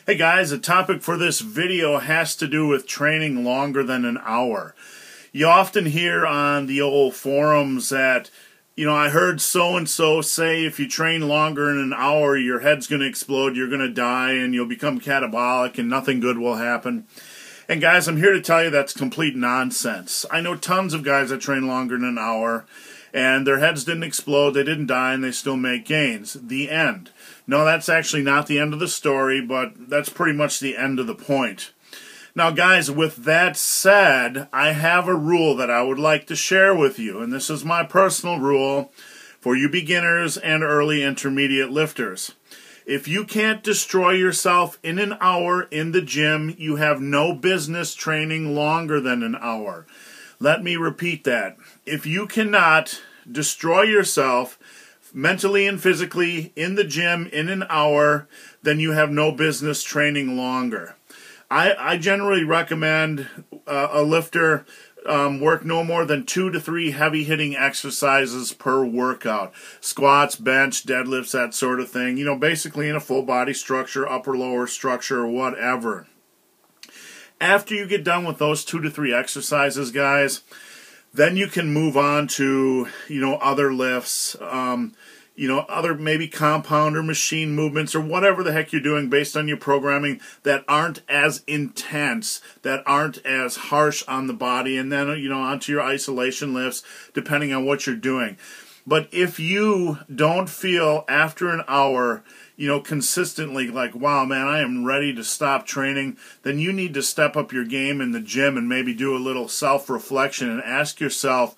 Hey guys, the topic for this video has to do with training longer than an hour. You often hear on the old forums that, I heard so-and-so say if you train longer than an hour, your head's going to explode, you're going to die, and you'll become catabolic, and nothing good will happen. And guys, I'm here to tell you that's complete nonsense. I know tons of guys that train longer than an hour, and their heads didn't explode, they didn't die, and they still make gains. The end. No, that's actually not the end of the story, but that's pretty much the end of the point. Now, guys, with that said, I have a rule that I would like to share with you, and this is my personal rule for you beginners and early intermediate lifters. If you can't destroy yourself in an hour in the gym, you have no business training longer than an hour. Let me repeat that. If you cannot destroy yourself mentally and physically in the gym in an hour, then you have no business training longer. I generally recommend a lifter work no more than 2 to 3 heavy-hitting exercises per workout. Squats, bench, deadlifts, that sort of thing. Basically in a full body structure, upper-lower structure, whatever. After you get done with those 2 to 3 exercises, guys, then you can move on to, other lifts, other maybe compound or machine movements or whatever the heck you're doing based on your programming that aren't as intense, that aren't as harsh on the body, and then, onto your isolation lifts, depending on what you're doing. But if you don't feel after an hour, consistently like, wow, man, I am ready to stop training, then you need to step up your game in the gym and maybe do a little self-reflection and ask yourself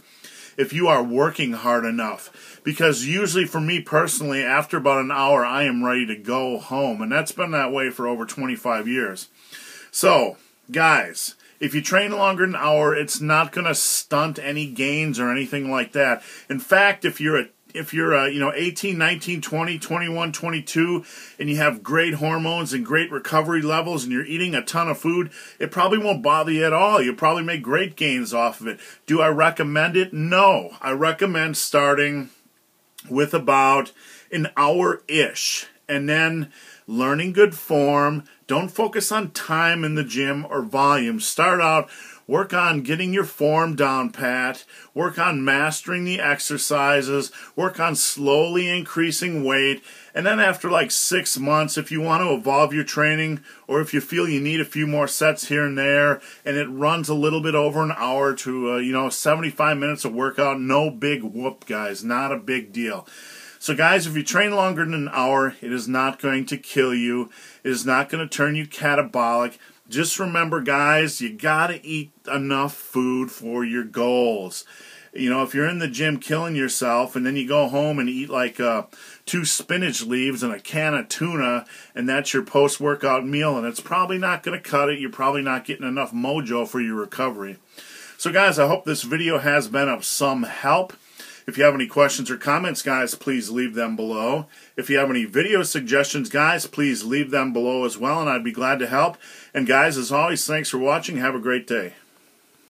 if you are working hard enough. Because usually for me personally, after about an hour, I am ready to go home. And that's been that way for over 25 years. So, guys, if you train longer than an hour, it's not going to stunt any gains or anything like that. In fact, if you're 18, 19, 20, 21, 22, and you have great hormones and great recovery levels and you're eating a ton of food, it probably won't bother you at all. You'll probably make great gains off of it. Do I recommend it? No. I recommend starting with about an hour-ish and then learning good form. Don't focus on time in the gym or volume. Start out, work on getting your form down pat, work on mastering the exercises, work on slowly increasing weight, and then after like 6 months, if you want to evolve your training or if you feel you need a few more sets here and there and it runs a little bit over an hour to 75 minutes of workout, no big whoop, guys, not a big deal. So guys, if you train longer than an hour, it is not going to kill you. It is not going to turn you catabolic. Just remember, guys, you got to eat enough food for your goals. If you're in the gym killing yourself and then you go home and eat like 2 spinach leaves and a can of tuna and that's your post-workout meal, and it's probably not going to cut it. You're probably not getting enough mojo for your recovery. So guys, I hope this video has been of some help. If you have any questions or comments, guys, please leave them below. If you have any video suggestions, guys, please leave them below as well, and I'd be glad to help. And guys, as always, thanks for watching. Have a great day.